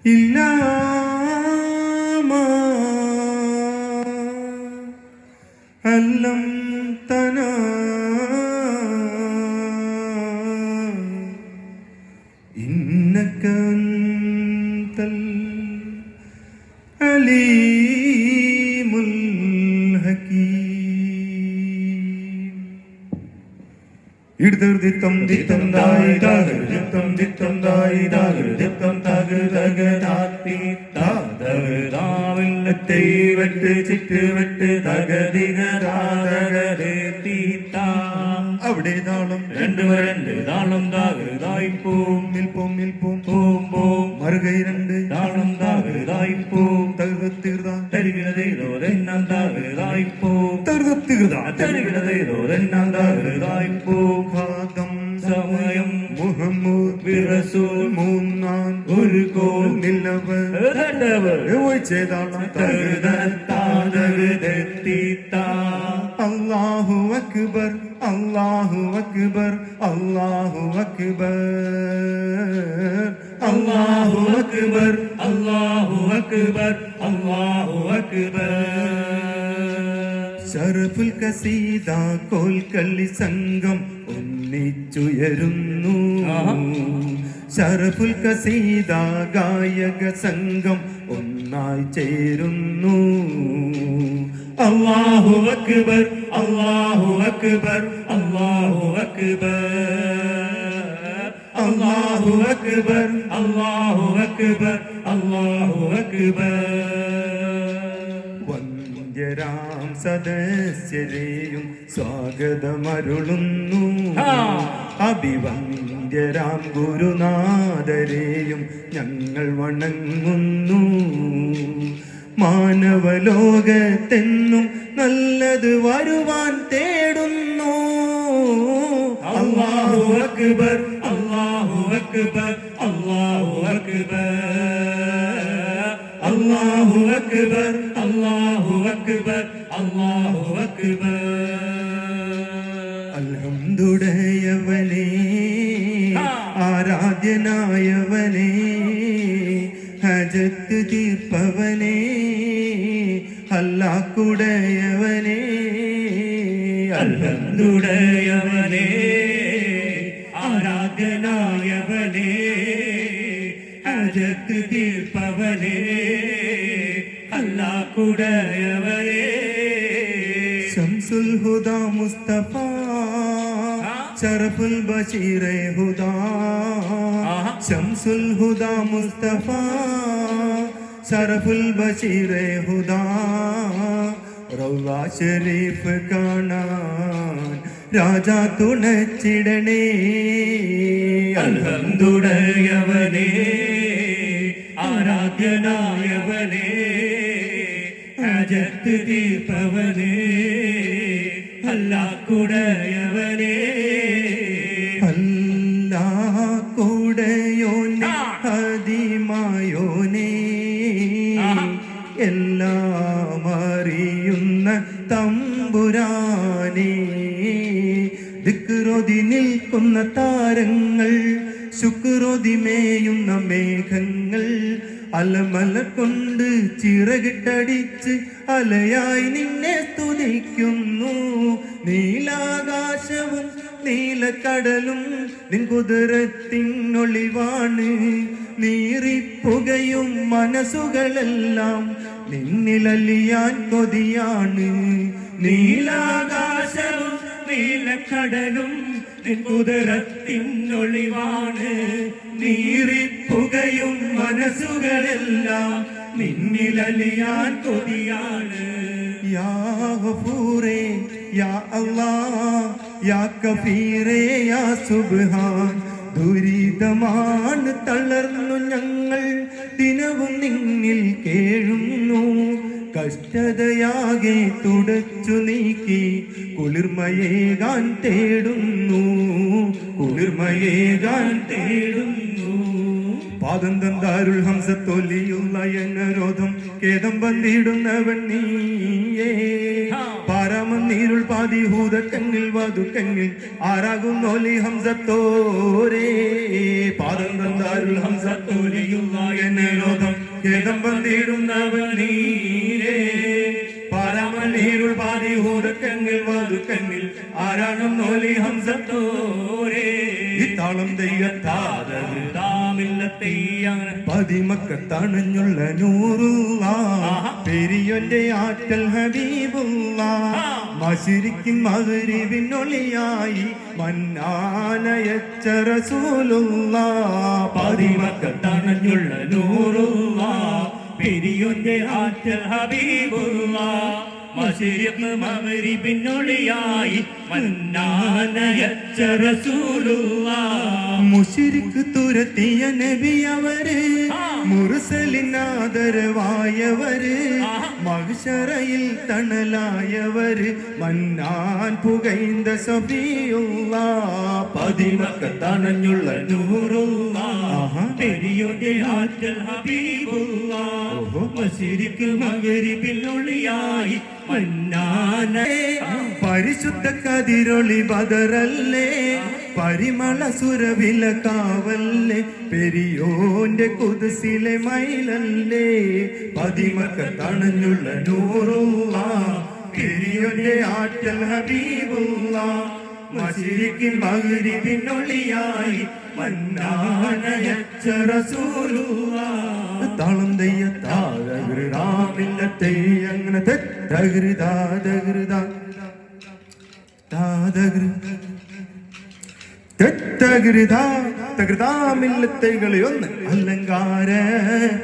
إلا ما علمتنا إنك أنت العليم الحكيم. ഇടതിർദിത്തം ദിത്തം ദായി ദാഗിർദിത്തം ദിത്തം ദായി ദാഗിർദിത്തം തകതകതാത്തി താദവദാവില്ലത്തെ വെട്ട് ചിറ്റ് വെട്ട് തകദിഗദാദഗദേത്തിത്താ. അവിടെ താളം രണ്ട് താളം ദാഗതായി പോം മിൽപോം മിൽപോം പോം പോം മറുകൈ രണ്ട് താളം ദാഗതായി പോം തകതീർദാ തരികിടതേതോ രന്നാം ദാഗതായി പോം തകതീർദാ തരികിടതേതോ രന്നാം ദാഗതായി പോം. സമയം മുഹമ്മദ് റസൂൽ മൂന്നാം ഒരു കോൽ നിലവർ ചെയ്താളം തകതത്താദഗതെത്തിത്താ. അല്ലാഹു അക്ബർ അല്ലാഹു അക്ബർ അല്ലാഹു അക്ബർ അല്ലാഹു അക്ബർ അല്ലാഹു അക്ബർ അല്ലാഹു അക്ബർ. ശറഫുൽ കസീദ കോൽക്കളി സംഘം ഒന്നിച്ചുയരുന്നു. ശറഫുൽ കസീദ ഗായക സംഘം ഒന്നായി ചേരുന്നു. അല്ലാഹു അക്ബർ അല്ലാഹു അക്ബർ അല്ലാഹു അക്ബർ അല്ലാഹു അക്ബർ അല്ലാഹു അക്ബർ അല്ലാഹു അക്ബർ. വന്ദ്യരാം സദസ്യരെയും സ്വാഗതമരുളുന്നു. അഭിവന്ദ്യരാം ഗുരുനാഥരെയും ഞങ്ങൾ വണങ്ങുന്നു. മാനവലോകത്തെന്നും നല്ലത് വരുവാൻ തേടുന്നു. അല്ലാഹു അക്ബർ അല്ലാഹു അക്ബർ അല്ലാഹു അക്ബർ അല്ലാഹു അക്ബർ അല്ലാഹു അക്ബർ അല്ലാഹു അക്ബർ. അൽഹംദുലില്ലാഹവനേ ആരാധ്യനായവനേ ഹജത്ത് തീർപ്പവനേ അല്ലാഹുടയവനേ. അൽഹംദുലില്ലാഹവനേ ആരാധ്യനായവനേ ഹജത്ത് തീർപ്പവനേ അല്ലാഹുടയവനേ. ശംസുൽ ഹുദാ മുസ്തഫ ശറഫുൽ ബശീറെ ഹുദാ. ശംസുൽ ഹുദാ മുസ്തഫ ശറഫുൽ ബശീറെ ഹുദാ. റൗള ശരീഫ് കാണാൻ രാജാ തുണച്ചിടണേ. അൽഹംദുലില്ലാഹവനേ ആരാധ്യനായവനേ ഹജത്ത് തീർപ്പവനേ അല്ലാഹുടയവനേ. അല്ലാഹുടയോനേ ഹദിമായോനേ എല്ലാം അറിയുന്ന തമ്പുരാനേ. ദിക്റോതി നിൽക്കുന്ന താരങ്ങൾ ശുക്രോതി മേയുന്ന മേഘങ്ങൾ അലമല കൊണ്ട് ചിറകിട്ടടിച്ച് അലയായി നിന്നെ സ്തുതിക്കുന്നു. നീലാകാശവും നീലക്കടലും നിൻ കുതിരത്തിനൊളിവാണ്. നീറിപ്പുകയും മനസ്സുകളെല്ലാം നിന്നിലലിയാൻ കൊതിയാണ്. നീലാകാശവും നീലക്കടലും നിൻ കുതിരത്തിനൊളിവാണ്. നീറിപ്പുകയും മനസ്സുകളെല്ലാം നിന്നിലലിയാൻ കൊതിയാണ്. യാ ഗഫൂറേ യാ അല്ലാഹ് യാ കഫീറേ യാ സുബ്ഹാൻ. ദുരിതമാണ് തളർന്നു ഞങ്ങൾ ദിനവും നിന്നിൽ കേഴുന്നു. കഷ്ടതയാകെ തുടച്ചു നീക്കി കുളിർമയേകാൻ തേടുന്നു. കുളിർമയേകാൻ തേടുന്നു. പാദം തന്താരുൾ ഹംസത്തൊലിയുള്ള എന്നരോധം ഖേദം വന്നിടുന്നവൻ നീയേ. പാരാമന്നീരുൾ പാതിഹൂതക്കങ്ങിൽ വധുക്കങ്ങിൽ ആരാകുന്നോലി ഹംസത്തോരേ. പാദം തന്താരുൾ ഹംസത്തൊലിയുള്ള എന്നരോധം വന്നിടുന്നവൻ നീരേ പാരാമനീരുൾ പാതി ഊരക്കങ്ങിൽ വാതുക്കങ്ങിൽ ആരാണം നോലി ഹംസത്തോരേ ഇത്താളം തെയ്യത്താമില്ലത്തെയ്യാണ് പതിമക്കത്തണഞ്ഞുള്ള നൂറുള്ള പെരിയൊന്റെ ആറ്റൽ ഹബീബുള്ള മശരിക്കും മഗ്രിബിനൊളിയായി മന്നാനയച്ച റസൂലുള്ള പതിമക്കത്തണഞ്ഞുള്ള നൂറുള്ള പെരിയൊന്റെ ആറ്റൽ ഹബീബുള്ള മശരിഖ് മഗ്രിബിനൊളിയായി മന്നാനയച്ച റസൂലുള്ള മുശരിഖ് തുരത്തിയ നബി അവര് മുർസലിനാദരവായവര് മഹ്ശറയിൽ തണലായവര് മന്നാൻ പുകൈന്ത സഫിയുള്ള പതിമക്കത്തണഞ്ഞുള്ള നൂറുള്ള പെരിയൊന്റെ ആറ്റൽ ഹബീബുള്ള മശരിഖ് മഗ്രിബിനൊളിയായി പരിശുദ്ധ കതിരൊളി ബദറല്ലേ പരിമള സുരവില കാവല്ലേ പെരിയോന്റെ കുതിസിലെ മയിലല്ലേ പതിമക്കത്തണഞ്ഞുള്ള നൂറുള്ള പെരിയോന്റെ ആറ്റൽ ഹബീബുള്ള മശരിഖിൻ മഗ്രിബിനൊളിയായി മന്നാനയച്ച റസൂലുള്ള താളം തെയ്യത്താമില്ലത്തെ അങ്ങനെ തകൃതാമില്ലത്തൈകളെ ഒന്ന് അലങ്കാര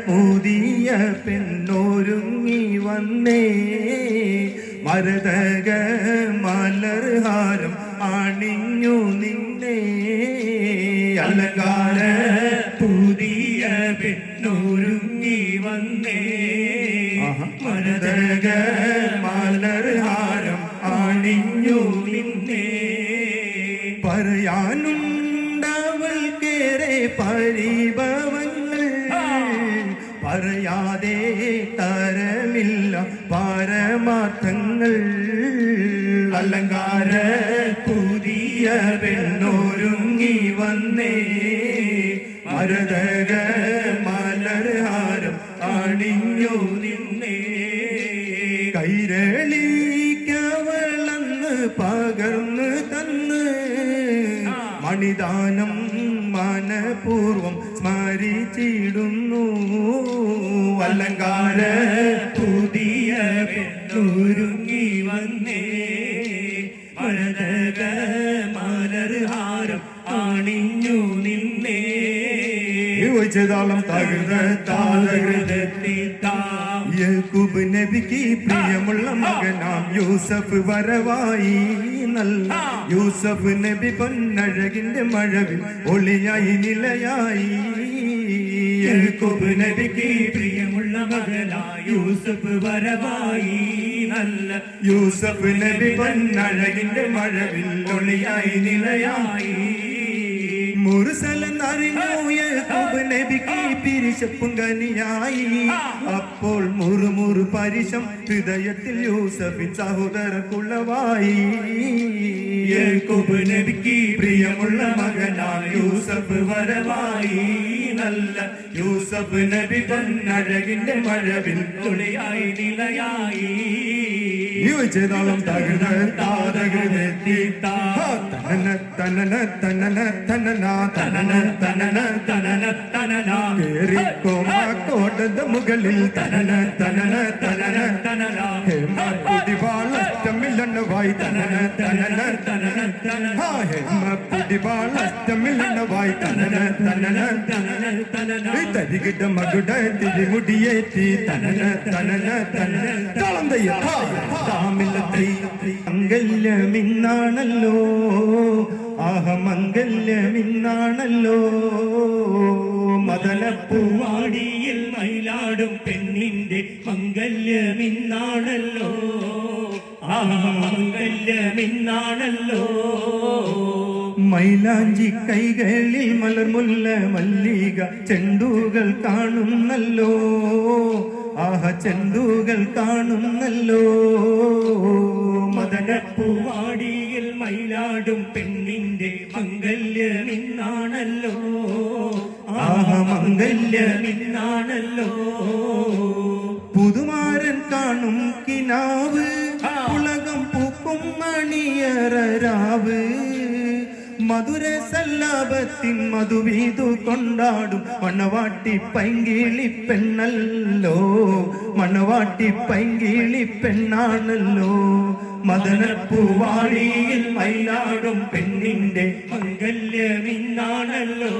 പുതിയ പെണ്ണൊരുങ്ങി വന്നേ മരതക മലർഹാരം അണിഞ്ഞു നിന്നേ അലങ്കാര പുതിയ പെണ്ണൊരുങ്ങി വന്നേ മരതക മലർഹാരം അണിഞ്ഞു നിന്നേ പറയാനുണ്ടവൾക്കേറെ പരിഭവങ്ങൾ പറയാതെ തരമില്ല പരമാർത്ഥങ്ങൾ അലങ്കാര പുതിയ പെണ്ണൊരുങ്ങി വന്നേ മരതക മലർഹാരം അണിഞ്ഞു നിന്നേ കൈരളിക്കവളന്ന് പകർന്ന് തന്ന് മണിദാനം മനപൂർവം സ്മരിച്ചിടുന്നു അലങ്കാര പുതിയ പെണ്ണൊരുങ്ങി വന്നേ മരതക മലർഹാരം അണിഞ്ഞു നിന്നേ യഹൂബ് നബിക്ക് പ്രിയമുള്ള മകനാം യൂസഫ് വരവായി നല്ല യൂസഫ് നബി പൊന്നഴകിന്റെ മഴവിൽ ഒളിയായി നിലയായി യഹൂബ് നബിക്ക് പ്രിയമുള്ള മകനാം യൂസഫ് വരവായി നല്ല യൂസഫ് നബി പൊന്നഴകിന്റെ മഴവിൽ ഒളിയായി നിലയായി മുർസലെന്നറിഞ്ഞു യഹൂബ് നബിക്ക് പിരിശപ്പും കനിയായി അപ്പോൾ മുറുമുറു പരിശം ഹൃദയത്തിൽ യൂസഫിൻ സഹോദരക്കുള്ളവായി യഹൂബ് നബിക്ക് പ്രിയമുള്ള മകനാം യൂസഫ് വരവായി നല്ല യൂസഫ് നബി പൊന്നഴകിന്റെ മഴവിൽ തുളിയായി നിലയായി യോജിതാളം തകഴ താരകൃതി തനന തനന തനന തനന തനന തനന തനന തനന കോട്ടದ മുകളിൽ തനന തനന തനന തനന ഹേമപുടിവാളഷ്ടമില്ലണവായി തനന തനന തനന തനന ഹേമപുടിവാളഷ്ടമില്ലണവായി തനന തനന തനന തനന തരികിട മകുട തിരിമുടിയേറ്റി തനന തനന തനന താളം തയ്യ താമില്ലത്തൈ മംഗല്യമിന്നാണല്ലോ മംഗല്യമിന്നാണല്ലോ മദനപ്പൂവാടിയിൽ മയിലാടും പെണ്ണിന്റെ മംഗല്യമിന്നാണല്ലോ മംഗല്യമിന്നാണല്ലോ മൈലാഞ്ചി കൈകളിൽ മലർമുല്ല മല്ലിക ചെണ്ടുകൾ കാണുന്നല്ലോ ചെണ്ടുകൾ കാണുന്നല്ലോ മദനപ്പൂവാടിയിൽ മയിലാടും പെണ്ണിന്റെ മംഗല്യമിന്നാണല്ലോ മംഗല്യമിന്നാണല്ലോ മലരരാവ് മധുര സല്ലാപത്തിൻ മധുവീതു കൊണ്ടാടും മണവാട്ടി പൈങ്കിളി പെണ്ണല്ലോ മണവാട്ടി പൈങ്കിളി പെണ്ണാണല്ലോ മദനപ്പൂവാടിയിൽ മയിലാടും പെണ്ണിന്റെ മംഗല്യമിന്നാണല്ലോ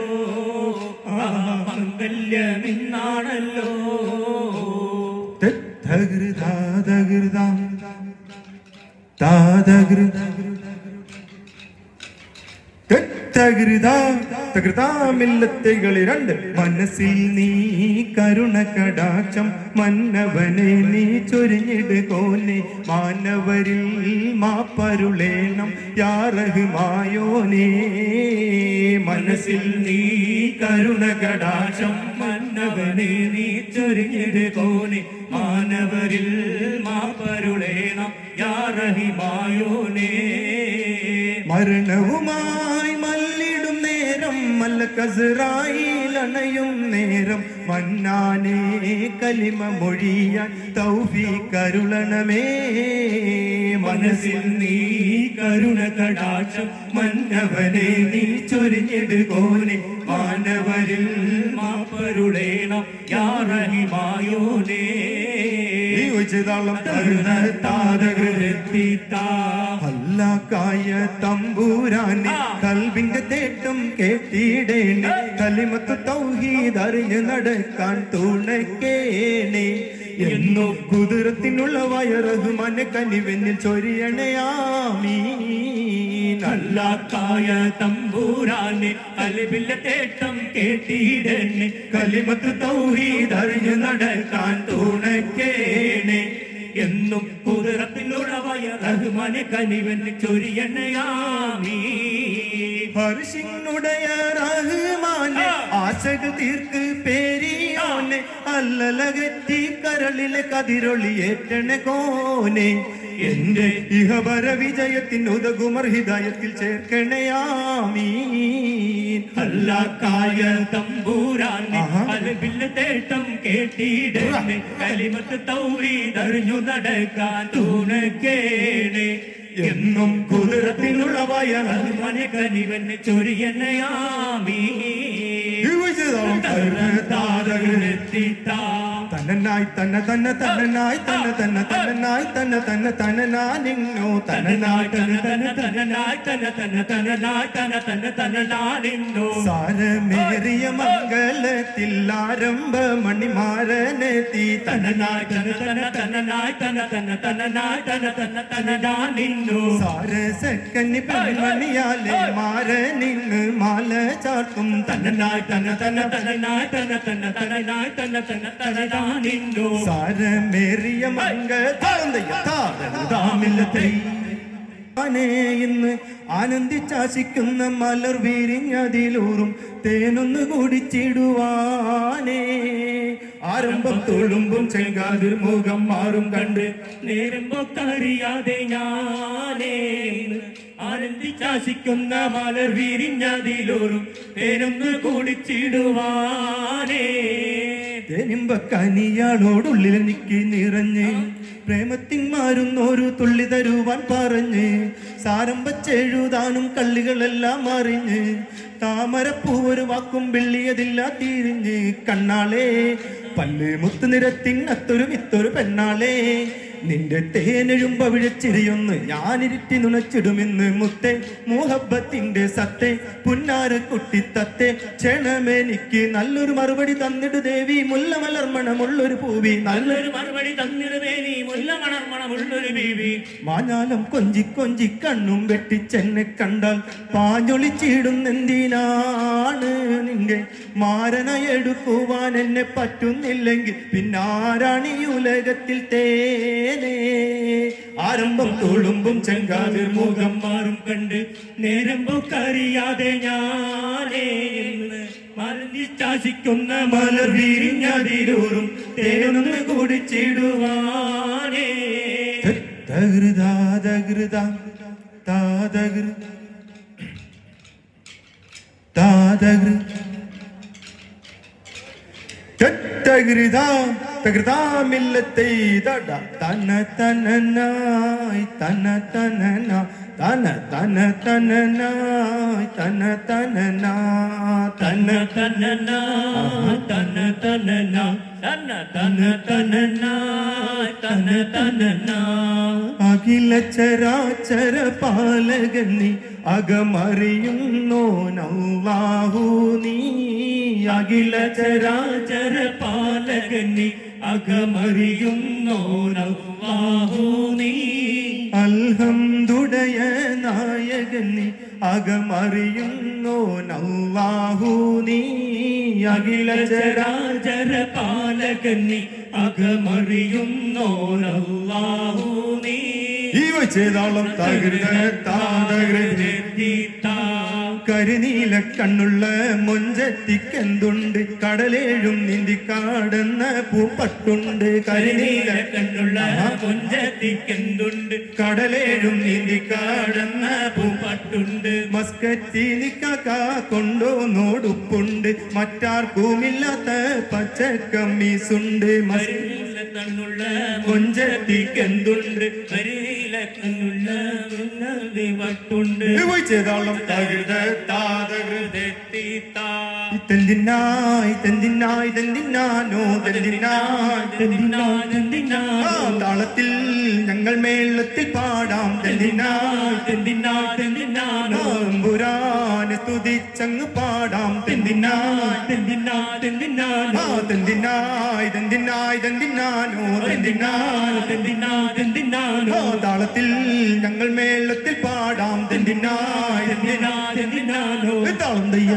മംഗല്യമിന്നാണല്ലോ തകൃതാതകൃതാം താതകൃത തകൃതാമില്ലത്തകളി രണ്ട് മനസ്സിൽ നീ കരുണ കടാക്ഷം മന്നവനെ നീ ചൊരിഞ്ഞിടുകോനെ മാനവരിൽ മാപ്പരുളേണം യാറഹുമായോനേ മനസ്സിൽ നീ കരുണ കടാക്ഷം മന്നവനെ നീ ചൊരിഞ്ഞിടുകോനെ മാനവരിൽ മാപ്പരുളേണം യാറഹിമായോനേ മരണവുമായി മല്ലിടും നേരം മല്ലക്കസറായിലണയും നേരം മന്നാനേ കലിമ മൊഴിയാൻ തൗഫീഖരുളണമേ മനസ്സിൽ നീ കരുണ കടാക്ഷം മന്നവനെ നീ ചൊരിഞ്ഞിടുകോനെ മാനവരിൽ മാപ്പരുളേണം യാറഹിമായോനേ അല്ലാക്കായ തമ്പൂരാനെ കൽബിന്റെ തേട്ടം കേട്ടിടേനെ കലിമത്ത് തൗഹീദ് അറിഞ്ഞ് നടക്കാൻ തുണക്കേനെ എന്നും കുതിരത്തിനുള്ളവായ റഹ്മാനെ കനിവെന്നിൽ ചൊരിയണയാമീൻ അല്ലാക്കായ തമ്പൂരാനെ കൽബിന്റെ തേട്ടം കേട്ടിടേനെ കലിമത്ത് തൗഹീദ് അറിഞ്ഞ് നടക്കാൻ തുണക്കേനെ എന്നും കുതിരത്തിലുള്ളവായ റഹ്മാനെ കനിവെന്ന് ചൊരിയണയാമീ ഹർഷിനുടയ റഹ്മാനെ ആശകൾ തീർക്ക് പേരിയോനെ അല്ലലകറ്റി കരളിലെ കതിരൊളിയേറ്റണ കോനെ എന്റെ ഇഹപര വിജയത്തിന് ഉതകുമർ ഹിദായത്തിൽ ചേർക്കണയാമീൻ അല്ലാക്കായ തമ്പൂരാനെ കൽബിലെ തേട്ടം കേട്ടിടേനെ കലിമത്ത് തൗഹീദ് അറിഞ്ഞു നടക്കാൻ തുണക്കേനെ എന്നും കുതിരത്തിനുള്ളവായ റഹ്മാനെ കനിവെന്ന് ചൊരിയണയാമീ തന്നനായി തന്ന തന്ന തന്നനായി തന്ന തന്ന തന്നനായി തന്ന തന്ന തന്നനാനിന്നോ തന്നനായി തന്ന തന്ന തന്നനായി തന്ന തന്ന തന്നനായി തന്ന തന്ന തന്നനാനിന്നോ സാരമേറിയ മംഗളത്തിൽ ആരംഭ മണിമാരനെത്തി തന്നനായി തന്ന തന്ന തന്നനായി തന്ന തന്ന തന്നനായി തന്ന തന്ന തന്നനാനിന്നോ സാരസക്കന്നി പെൺമണിയാലെ മാരനിന്ന് മാല ചാർത്തും തന്നനായി തന്ന തന്ന തന്നനായി തന്ന തന്ന തന്നനായി തന്ന തന്ന തന്നനാനിന്നോ സാരമേറിയ മംഗളമില്ലത്തെ ഇന്ന് ആനന്ദിച്ചാശിക്കുന്ന മലർ വിരിഞ്ഞതിലൂറും തേനൊന്ന് കുടിച്ചിടുവാനേ ആരംഭം തൊഴുമ്പും ചെങ്കാതിർ മുഖം മാറും കണ്ട് നേരുമ്പോ അറിയാതെ ഞാനേ ആനന്ദിച്ചാശിക്കുന്ന മലർ വിരിഞ്ഞതിലോറും തേനൊന്ന് കുടിച്ചിടുവാനേ തേനിമ്പ കനിയാളോടുള്ളിൽ എനിക്ക് നിറഞ്ഞ് പ്രേമത്തിൻ മാറുന്നൊരു തുള്ളി തരുവാൻ പറഞ്ഞ് സാരം വച്ചെഴുതാനും കള്ളികളെല്ലാം അറിഞ്ഞ് താമരപ്പൂവൊരു വാക്കും വെള്ളിയതില്ല തിരിഞ്ഞ് കണ്ണാളെ പല്ല് മുത്തു നിരത്തിനത്തൊരു വിത്തൊരു പെണ്ണാളെ നിന്റെ തേനെഴുമ്പ വിഴച്ചിരിയൊന്ന് ഞാനിരുത്തി നുണച്ചിടുമെന്ന് മുത്തെ മുഹബത്തിന്റെ സത്തെ പുന്നാര കുട്ടിത്തത്തെ ക്ഷണമെനിക്ക് നല്ലൊരു മറുപടി തന്നിടു ദേവി മുല്ലമലർമണമുള്ളൊരു പൂവി നല്ലൊരു മറുപടി തന്നിടുവേനി മുല്ലമണർമണമുള്ളൊരു ബീവി മാഞ്ഞാലം കൊഞ്ചി കൊഞ്ചി കണ്ണും വെട്ടിച്ചെന്നെ കണ്ടാൽ പാഞ്ഞൊളിച്ചിടുന്നെന്തിനാണ് നിന്റെ മാരന എടുക്കുവാൻ എന്നെ പറ്റുന്നില്ലെങ്കിൽ പിന്നാരാണി ഉലകത്തിൽ തേനേ ആരംഭം തൊളുമ്പും ചെങ്കാതിർ മുഖം മാറും കണ്ട് നേരമ്പോ അറിയാതെ ഞാനേ മലർന്നിച്ചാശിക്കുന്ന മലർ വിരിഞ്ഞതിലൂറും തേനൊന്ന് കുടിച്ചിടുവാനേ തകൃതാതകൃത താതകൃ താതകൃ തകൃതാമില്ലത്തെ തന തനനായി തന തനന തന തന തനനായ് തന തനനാ തന തനന തന തനന തന തന തനന തന തനന അഖില ചരാചര പാലകൻ നീ അകമറിയുന്നോനല്ലാഹു നീ അഖില ചരാചര പാലകനി അകമറിയുന്നോനല്ലാഹു നീ അൽഹംദുടയ നായകൻ നീ അകമറിയുന്നോനല്ലാഹു നീ അഖില ചരാചര പാലകനി അകമറിയുന്നോനല്ലാഹു നീ ഈ വെച്ചേതാളം തകൃത താതകൃത കരിനീല കണ്ണുള്ള മൊഞ്ചത്തിക്കെന്തുണ്ട് കടലേഴും നീന്തിക്കാടുന്ന പൂപ്പട്ടുണ്ട് കരിനീല കണ്ണുള്ള മൊഞ്ചത്തിക്കെന്തുണ്ട് കടലേഴും നീന്തിക്കാടുന്ന പൂപ്പട്ടുണ്ട് മസ്കറ്റി നിക്കാക്ക കൊണ്ടോന്നോടുപ്പുണ്ട് മറ്റാർക്കുമില്ലാത്ത പച്ചക്കമ്മീസുണ്ട് കരിനീല കണ്ണുള്ള മൊഞ്ചത്തിക്കെന്തുണ്ട് കരിനീല കണ്ണുള്ള വട്ടുണ്ട് ചെയ്താളം തകൃത തെന്തിനായി തെന്തിനായി തെന്തിനാനോ തെന്തിനായി താളത്തിൽ ഞങ്ങൾ മേളത്തിൽ പാടാം തെന്തിനായി പുരാനെ സ്തുതിച്ചങ്ങ് പാടാം തെന്തിനായി തെന്തിനായി തെന്തിനാനോ തെന്തിനാനോ താളത്തിൽ ഞങ്ങൾ മേളത്തിൽ പാടാം തെന്തിനായി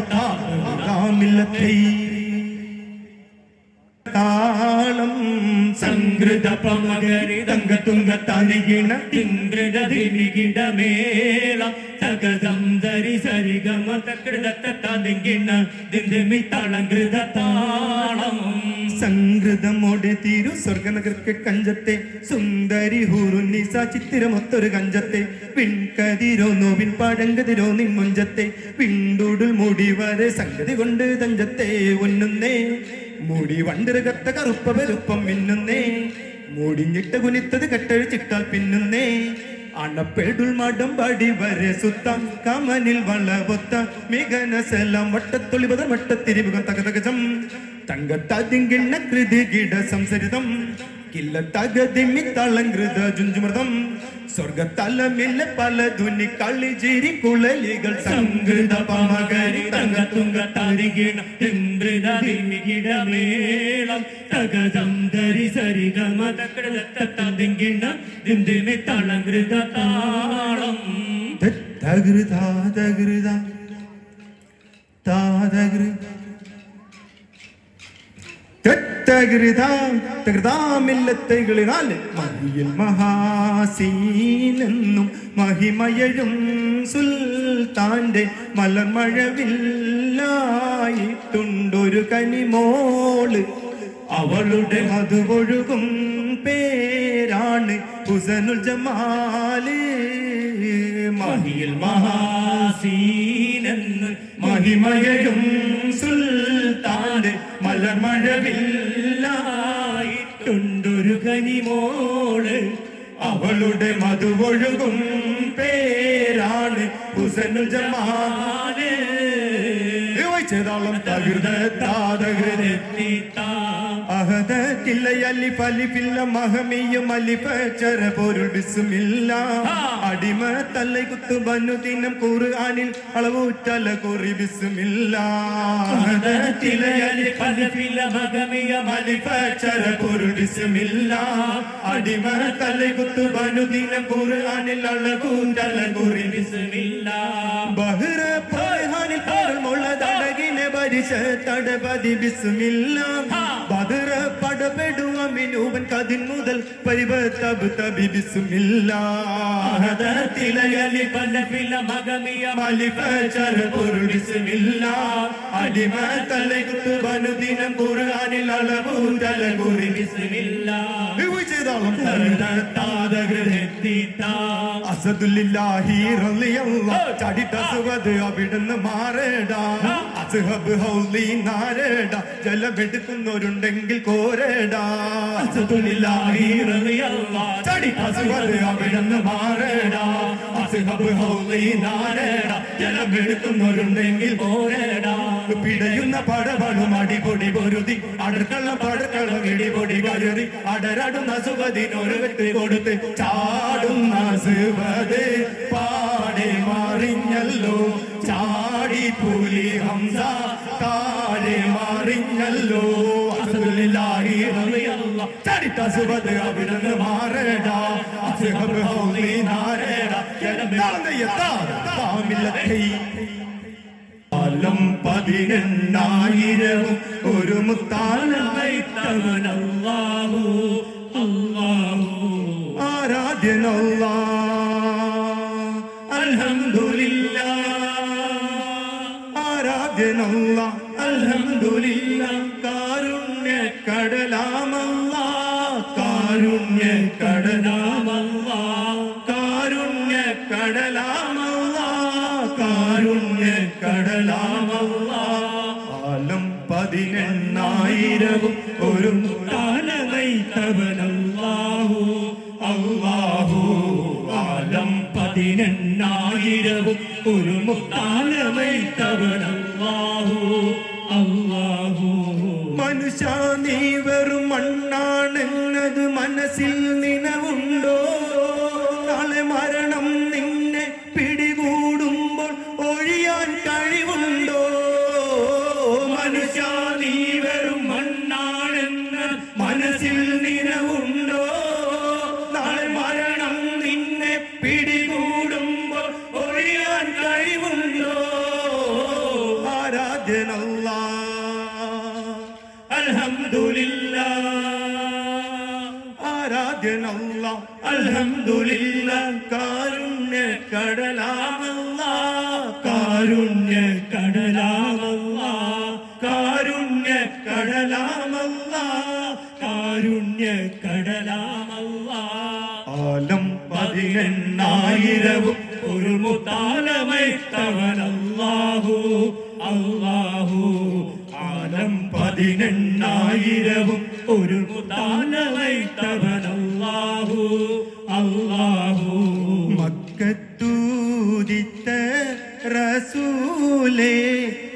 താളം താളമില്ലത്തെ താളം സംഗൃത പമകരി തങ്കതുങ്ക തനികിണ തിങ്കൃത ദിവികിടമേളം തകതം ധരി സരിഗമ തകൃത തനികിണ ദിന്ദിമി തളങ്കൃത താളം സംഗൃതമോടെ തീരു സ്വർഗനഗർക്ക് കഞ്ചത്തെ സുന്ദരി ഹൂറുന്നിസ ചിത്തിരമൊത്തൊരു കഞ്ചത്തെ പിൻകതിരോ നോവിൻ പാഴങ്കതിരോ നിൻ മുഞ്ചത്തെ പിണ്ടൂടുൽ മുടി വരെ സംഗതി കൊണ്ട് തഞ്ചത്തെ ഒന്നുന്നേ മുടി വണ്ടിറുകത്ത കറുപ്പ പെരുപ്പം മിന്നുന്നേ മൂടിഞ്ഞിട്ട് കുനിത്തത് കെട്ടഴിച്ചിട്ടാൽ പിന്നുന്നേ അണപ്പെടുൾ മടം പടി വരെ സുത്താം കമനിൽ വളവൊത്ത മികനസെല്ലാം വട്ടത്തൊളിപത വട്ടത്തിരിമുഖം തകതകജം തങ്കത്തതിങ്കിണ്ണ കൃതി കിട സംസരിതം കില്ല തകതിമി തളങ്കൃത ജുഞ്ചുമൃതം സ്വർഗത്തലമില്ല പല ധ്വനി കളിചിരി കുളലികൾ സംഗൃത പമകരി തങ്കതുങ്ക തരികിണ തിങ്കൃത ദിവികിടമേളം തകതം ധരി സരിഗമ തകൃത തനികിണ ദിന്ദിമി തളങ്കൃത താളം തകൃത തകൃത താതകൃ തകൃതാമില്ലത്തൈകളിനാൽ മഹിയിൽ മഹാസീനെന്നും മഹിമയഴും സുൽത്താന്റെ മലർമഴവില്ലായിട്ടുണ്ടൊരു കനിമോള് അവളുടെ മധുവൊഴുകും പേരാണ് ഹുസനുൽ ജമാല് മഹിയിൽ മഹാസീനെന്ന് മഹിമയഴും സുൽത്താന്റെ മലർമഴവില്ലായിട്ടുണ്ടൊരു കനിമോള് അവളുടെ മധുവൊഴുകും പേരാണ് ഹുസനുൽ ജമാല് ചെയ്താളം തകൃത അഹദത്തില്ല അലിഫ് അലിഫില്ല മഹമിയും അലിഫ് ചര പൊരുൾ ബിസ്മില്ല അടിമ തല്ലൈ കുത്തു ബന്നു ദിനം ഖുർആനിൽ അളവുറ്റല കുറി ബിസ്മില്ല അഹദത്തില്ല അലിഫ് അലിഫില്ല മഹമിയും അലിഫ് ചര പൊരുൾ ബിസ്മില്ല അടിമ തല്ലൈ കുത്തു ബന്നു ദിനം ഖുർആനിൽ അളവുറ്റല കുറി ബിസ്മില്ല ബഹ്റ ഫർഹാനിൽ പൊരുൾ മുളതടകിനെ പരിശ തടപതി ബിസ്മില്ല ബദറ പടപെടുവ മിനൂവൻ കതിൻ മുതൽ പരിവതബ് തബി ബിസ്മില്ല ഹദത്തിലയലി പലഫില മഗമിയ മലിഫ ചര പൊരുൾ ബിസ്മില്ല അടിമ തലകുത്തു ബനുദിനം ഖുർആനിൽ അളവു തലകുറി ബിസ്മില്ല വിചേതാളം താദകൃതിത്താ അസദുല്ലാഹി റളിയല്ലാഹു ചടിതസുവത് അവിടുന്ന് മാറേടാ അസ്ഹബ് ഹൗലി നാരേടാ ജലമെടുക്കുന്നവരുണ്ടെങ്കിൽ കോരേടാ അസദുല്ലാഹി റളിയല്ലാഹു ചടിതസുവത് അവിടുന്ന് മാറേടാ അസ്ഹബ് ഹൗലീനാരേടാ ജലമെടുക്കുന്നവരുണ്ടെങ്കിൽ പോരേടാ പിടയുന്ന പടവളും അടിപൊടി പൊരുതി അടർക്കള്ള പടക്കള ഇടിപൊടി കരുതി അടരടുന്ന സുഖത്തിനൊരു വെട്ട് കൊടുത്ത് ചാടുന്ന സുഖത് പാടെ മാറിഞ്ഞല്ലോ ചാടി പുലി ഹംസ താഴെ മാറിഞ്ഞല്ലോ അസ്ഹബില്ലാഹി റളിയല്ലാഹു ചാടിത്ത സുഖത് അവിടുന്ന് മാറേടാ അസ്ഹബ് ഹൗലീനാരേടാ ജലമെടുത്ത കാലം 18,000 ഒരു മുത്താലമൈത്തവനല്ലാഹു അല്ലാഹു ആരാധ്യനല്ലാ അൽഹംദുലില്ലാ ആരാധ്യനല്ലാ അൽഹംദുലില്ലാ കാരുണ്യ കടലാമല്ലാ കാരുണ്യ കടലാമല്ലാ കാരുണ്യ കടലാമല്ലാ കാരുണ്യ കടലാമല്ലാ കാലം 18,000 ഒരു താലമൈത്തവനല്ലാഹു അല്ലാഹു ആലം 18,000 ഒരു മുത്താലമൈത്തവനല്ലാഹു അല്ലാഹു മനുഷ്യ നീ വെറും മണ്ണാണെന്നത് മനസ്സിൽ നിനവുണ്ടോ നാളെ മരണം നിന്നെ പിടികൂടുമ്പോൾ ഒഴിയാൻ കഴിവുണ്ടോ മനുഷ്യ നീ വെറും മണ്ണാണെന്ന് മനസ്സിൽ നിനവുണ്ടോ നാളെ മരണം നിന്നെ പിടികൂടുമ്പോൾ ഒഴിയാൻ കഴിവുണ്ടോ ആരാധ്യനല്ലാ അൽഹംദുലില്ലാ ആരാധ്യനല്ലാ അൽഹംദുലില്ലാ കാരുണ്യ കടലാമല്ലാ കാരുണ്യ കടലാമല്ലാ കാരുണ്യ കടലാമല്ലാ കാരുണ്യ കടലാമല്ലാ കാലം 18,000 ഒരു മുത്താലമൈത്തവനല്ലാഹു അല്ലാഹു ആലം 18,000 ഒരു മുത്താലമൈത്തവനല്ലാഹു അല്ലാഹു മക്കത്തൂതിത്ത റസൂലേ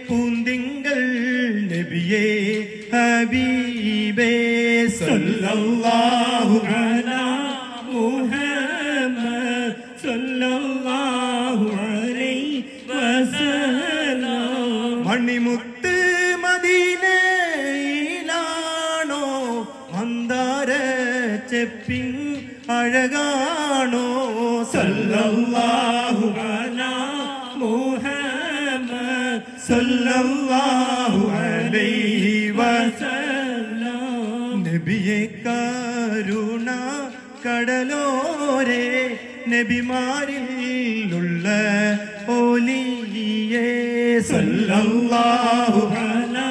പൂന്തിങ്കൾ നബിയേ ഹബീബേ സല്ലല്ലാഹു അലാ മുഹമ്മദ് സല്ലല്ലാഹു അലൈഹി വസല്ലം മണിമുത്ത് മദീനയിലാണോ മന്ദാര ചെപ്പിൻ അഴകാണോ സല്ലല്ലാഹു അലാ മുഹമ്മദ് സല്ലല്ലാഹു അലൈഹി വസല്ലം നബിയെ കരുണ കടലോരെ നബിമാരിലുള്ള ഓലിയേ സല്ലല്ലാഹു അലാ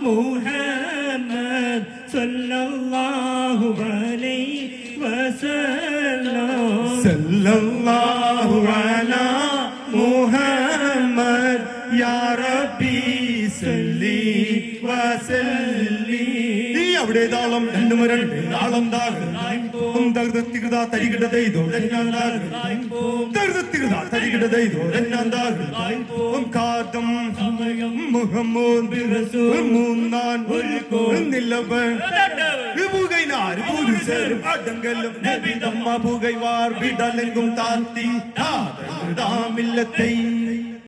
മുഹമ്മദ് സല്ലല്ലാഹു അലൈഹി വസല്ലം സല്ലല്ലാഹു അലാ മുഹമ്മദ് യാ റബ്ബി സല്ലി വസല്ലി നീ അവിടെ താളം രണ്ടും രണ്ട് താളം തകൃതത്തികൃത തരികിടതൈതോ തകൃതത്തികൃത തരികിടതൈതോ കാതം മുഹമ്മദ് മൂന്നാൻ നിലവൻ പുകൈനാർ പുരുഷരും അടങ്കലും നബി തമ്മ പുകൈവാർ വിടലെങ്കും താത്തി താമില്ലത്തെ